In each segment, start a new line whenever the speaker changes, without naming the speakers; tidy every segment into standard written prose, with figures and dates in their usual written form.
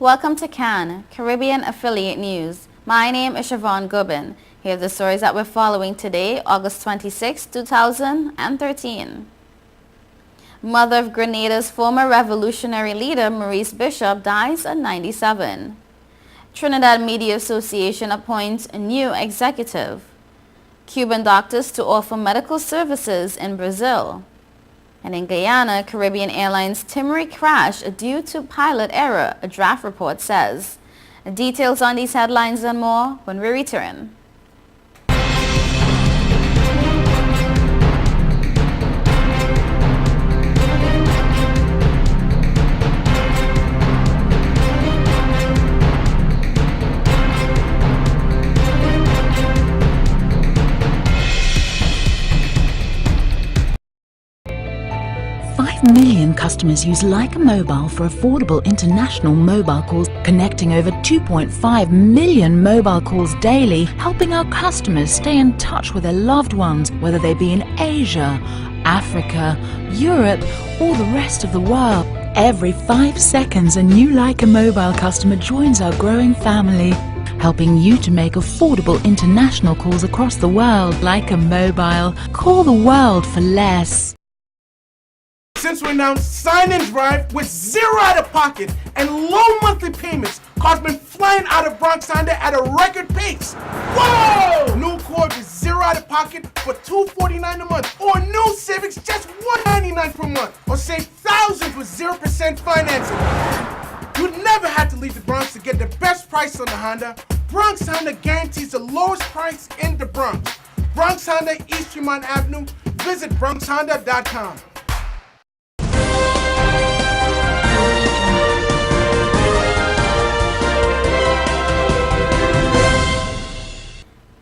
Welcome to CAN, Caribbean Affiliate News. My name is Siobhan Gubin. Here are the stories that we're following today, August 26, 2013. Mother of Grenada's former revolutionary leader, Maurice Bishop, dies at 97. Trinidad Media Association appoints a new executive. Cuban doctors to offer medical services in Brazil. And in Guyana, Caribbean Airlines Timmery crash due to pilot error, a draft report says. Details on these headlines and more when we return.
Million customers use Leica Mobile for affordable international mobile calls, connecting over 2.5 million mobile calls daily, helping our customers stay in touch with their loved ones, whether they be in Asia, Africa, Europe, or the rest of the world. Every 5 seconds, a new Leica Mobile customer joins our growing family, helping you to make affordable international calls across the world. Leica Mobile. Call the world for less.
Since we announced Sign and Drive with zero out-of-pocket and low monthly payments, cars been flying out of Bronx Honda at a record pace. Whoa! New Accord with zero out-of-pocket for $249 a month, or new Civics just $199 per month, or save thousands with 0% financing. You never have to leave the Bronx to get the best price on the Honda. Bronx Honda guarantees the lowest price in the Bronx. Bronx Honda, East Tremont Avenue. Visit BronxHonda.com.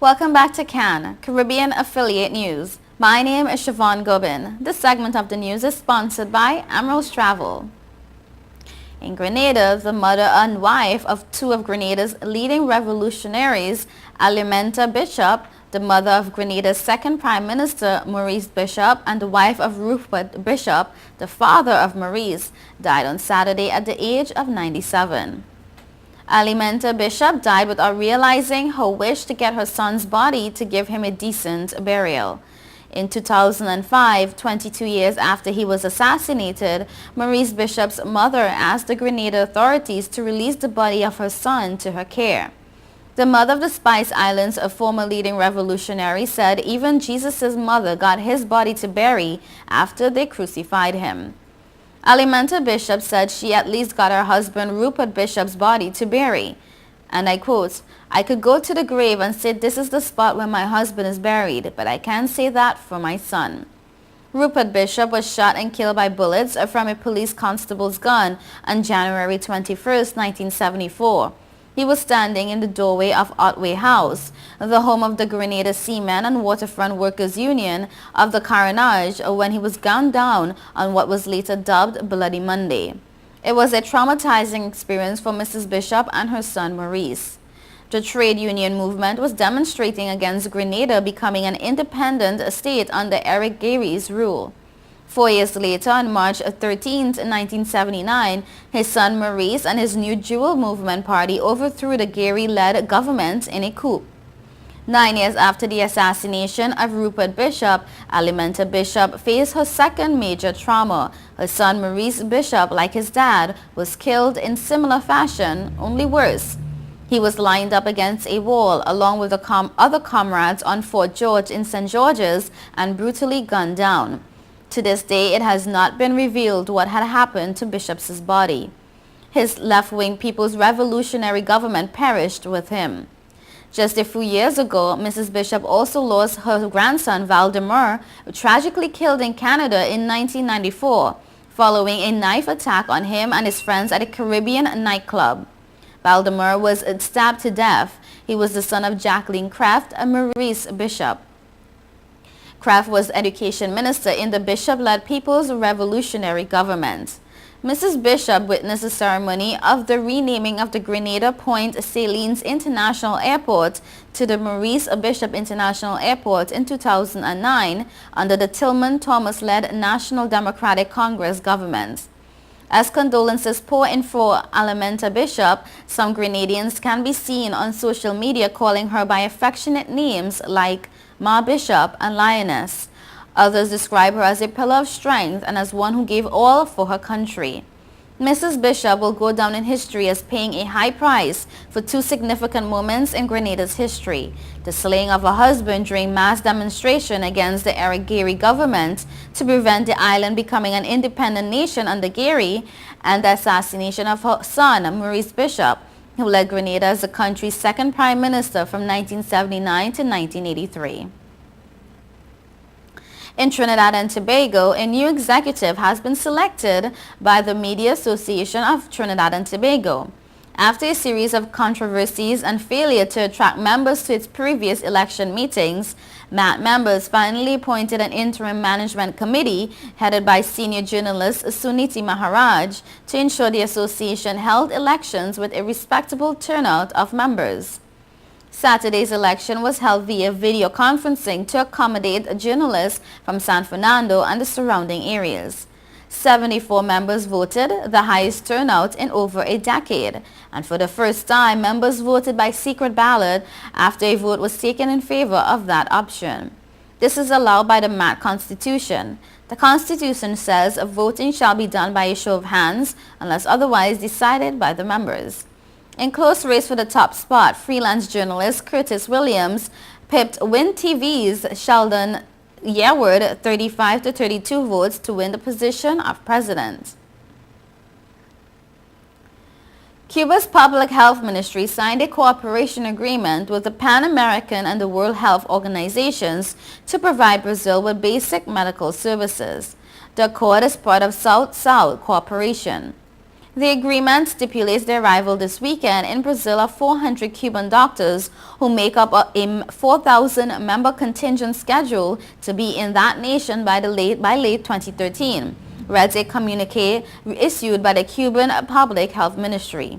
Welcome back to CAN, Caribbean Affiliate News. My name is Siobhan Gubin. This segment of the news is sponsored by Emerald's Travel. In Grenada, the mother and wife of two of Grenada's leading revolutionaries, Alimenta Bishop, the mother of Grenada's second Prime Minister, Maurice Bishop, and the wife of Rupert Bishop, the father of Maurice, died on Saturday at the age of 97. Alimenta Bishop died without realizing her wish to get her son's body to give him a decent burial. In 2005, 22 years after he was assassinated, Maurice Bishop's mother asked the Grenada authorities to release the body of her son to her care. The mother of the Spice Islands, a former leading revolutionary, said even Jesus' mother got his body to bury after they crucified him. Alimenta Bishop said she at least got her husband Rupert Bishop's body to bury. And I quote, "I could go to the grave and say this is the spot where my husband is buried, but I can't say that for my son." Rupert Bishop was shot and killed by bullets from a police constable's gun on January 21, 1974. He was standing in the doorway of Otway House, the home of the Grenada Seamen and Waterfront Workers Union, of the Carnage when he was gunned down on what was later dubbed Bloody Monday. It was a traumatizing experience for Mrs. Bishop and her son Maurice. The trade union movement was demonstrating against Grenada becoming an independent state under Eric Gary's rule. 4 years later, on March 13, 1979, his son Maurice and his new Jewel Movement Party overthrew the Gary-led government in a coup. 9 years after the assassination of Rupert Bishop, Alimenta Bishop faced her second major trauma. Her son Maurice Bishop, like his dad, was killed in similar fashion, only worse. He was lined up against a wall along with the other comrades on Fort George in St. George's and brutally gunned down. To this day, it has not been revealed what had happened to Bishop's body. His left-wing People's Revolutionary Government perished with him. Just a few years ago, Mrs. Bishop also lost her grandson Valdemar, tragically killed in Canada in 1994, following a knife attack on him and his friends at a Caribbean nightclub. Valdemar was stabbed to death. He was the son of Jacqueline Kraft and Maurice Bishop. Kraft was education minister in the Bishop-led People's Revolutionary Government. Mrs. Bishop witnessed the ceremony of the renaming of the Grenada Point Salines International Airport to the Maurice Bishop International Airport in 2009 under the Tillman Thomas-led National Democratic Congress government. As condolences pour in for Alimenta Bishop, some Grenadians can be seen on social media calling her by affectionate names like Ma Bishop and Lioness. Others describe her as a pillar of strength and as one who gave all for her country. Mrs. Bishop will go down in history as paying a high price for two significant moments in Grenada's history: the slaying of her husband during mass demonstration against the Eric Gairy government to prevent the island becoming an independent nation under Gairy, and the assassination of her son, Maurice Bishop, who led Grenada as the country's second prime minister from 1979 to 1983. In Trinidad and Tobago, a new executive has been selected by the Media Association of Trinidad and Tobago. After a series of controversies and failure to attract members to its previous election meetings, MAT members finally appointed an interim management committee headed by senior journalist Suniti Maharaj to ensure the association held elections with a respectable turnout of members. Saturday's election was held via video conferencing to accommodate journalists from San Fernando and the surrounding areas. 74 members voted, the highest turnout in over a decade, and for the first time, members voted by secret ballot after a vote was taken in favor of that option. This is allowed by the MAT Constitution. The Constitution says voting shall be done by a show of hands unless otherwise decided by the members. In close race for the top spot, freelance journalist Curtis Williams pipped Win TV's Sheldon Yearwood 35 to 32 votes to win the position of president. Cuba's Public Health Ministry signed a cooperation agreement with the Pan American and the World Health Organizations to provide Brazil with basic medical services. The accord is part of South-South cooperation. The agreement stipulates the arrival this weekend in Brazil of 400 Cuban doctors who make up a 4,000-member contingent scheduled to be in that nation by late 2013, reads a communique issued by the Cuban Public Health Ministry.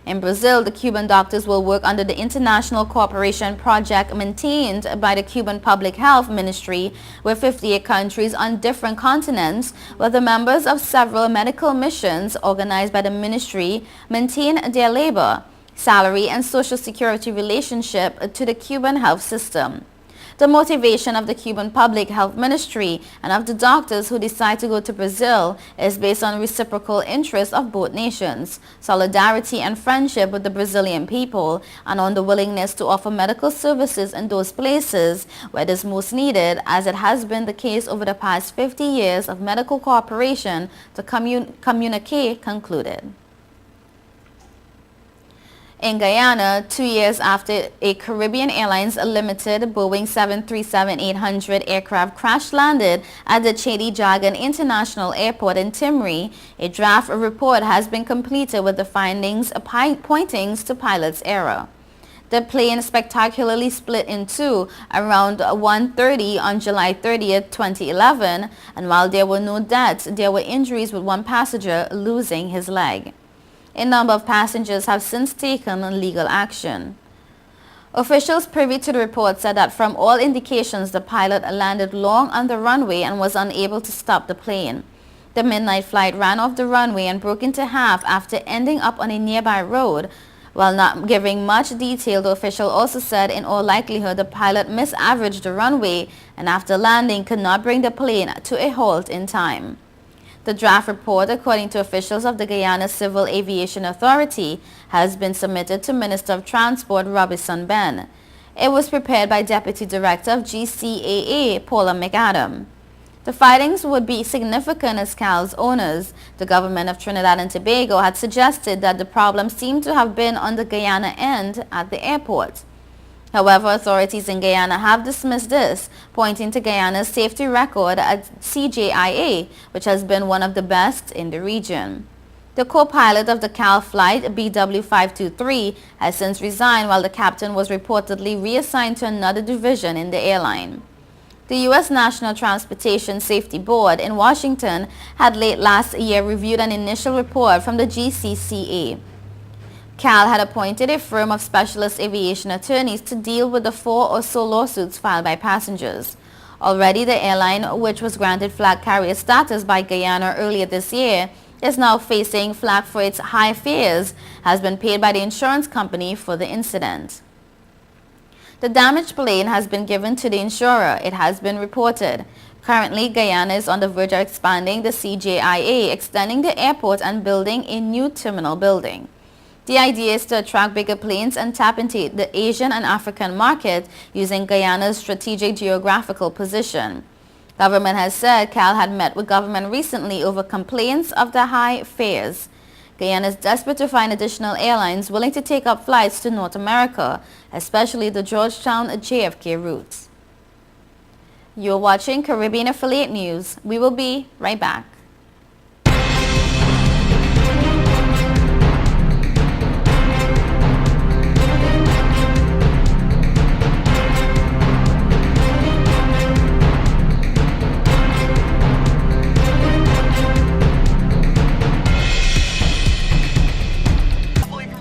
In Brazil, the Cuban doctors will work under the international cooperation project maintained by the Cuban Public Health Ministry with 58 countries on different continents, where the members of several medical missions organized by the ministry maintain their labor, salary, and social security relationship to the Cuban health system. The motivation of the Cuban Public Health Ministry and of the doctors who decide to go to Brazil is based on reciprocal interests of both nations, solidarity and friendship with the Brazilian people, and on the willingness to offer medical services in those places where it is most needed, as it has been the case over the past 50 years of medical cooperation, the communique concluded. In Guyana, 2 years after a Caribbean Airlines Limited Boeing 737-800 aircraft crash-landed at the Chedi Jagan International Airport in Timree, a draft report has been completed with the findings pointing to pilot's error. The plane spectacularly split in two around 1:30 on July 30, 2011, and while there were no deaths, there were injuries with one passenger losing his leg. A number of passengers have since taken legal action. Officials privy to the report said that from all indications the pilot landed long on the runway and was unable to stop the plane. The midnight flight ran off the runway and broke into half after ending up on a nearby road. While not giving much detail, the official also said in all likelihood the pilot misaveraged the runway and after landing could not bring the plane to a halt in time. The draft report, according to officials of the Guyana Civil Aviation Authority, has been submitted to Minister of Transport Robinson Ben. It was prepared by Deputy Director of GCAA Paula McAdam. The findings would be significant as CAL's owners. The government of Trinidad and Tobago had suggested that the problem seemed to have been on the Guyana end at the airport. However, authorities in Guyana have dismissed this, pointing to Guyana's safety record at CJIA, which has been one of the best in the region. The co-pilot of the CAL flight, BW523, has since resigned, while the captain was reportedly reassigned to another division in the airline. The U.S. National Transportation Safety Board in Washington had late last year reviewed an initial report from the GCCA. CAL had appointed a firm of specialist aviation attorneys to deal with the 4 or so lawsuits filed by passengers. Already the airline, which was granted flag carrier status by Guyana earlier this year, is now facing flack for its high fares has been paid by the insurance company for the incident. The damaged plane has been given to the insurer, it has been reported. Currently, Guyana is on the verge of expanding the CJIA, extending the airport and building a new terminal building. The idea is to attract bigger planes and tap into the Asian and African market using Guyana's strategic geographical position. Government has said CAL had met with government recently over complaints of the high fares. Guyana is desperate to find additional airlines willing to take up flights to North America, especially the Georgetown JFK route. You're watching Caribbean Affiliate News. We will be right back.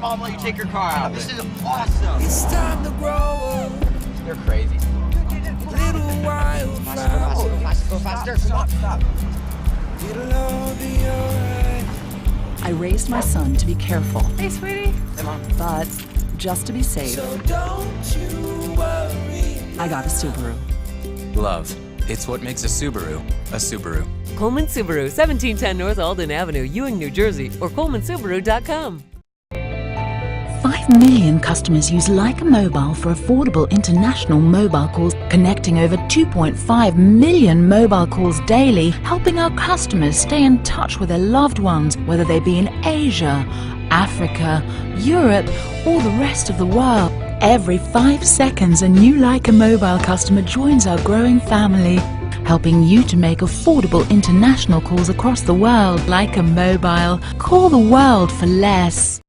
'Mom, let you take your car out. This is awesome.
It's time to grow up.
You're crazy.
Little while
Go faster. Stop.
it'll all be alright.
I raised my son to be careful,
Hey, sweetie.
Hey, Mom.
but just to be safe,
So don't you worry.
I got a Subaru.
Love. It's what makes a Subaru a Subaru.
Coleman Subaru, 1710 North Alden Avenue, Ewing, New Jersey, or colemansubaru.com.
5 million customers use Leica Mobile for affordable international mobile calls, connecting over 2.5 million mobile calls daily, helping our customers stay in touch with their loved ones, whether they be in Asia, Africa, Europe, or the rest of the world. Every 5 seconds, a new Leica Mobile customer joins our growing family, helping you to make affordable international calls across the world. Leica Mobile. Call the world for less.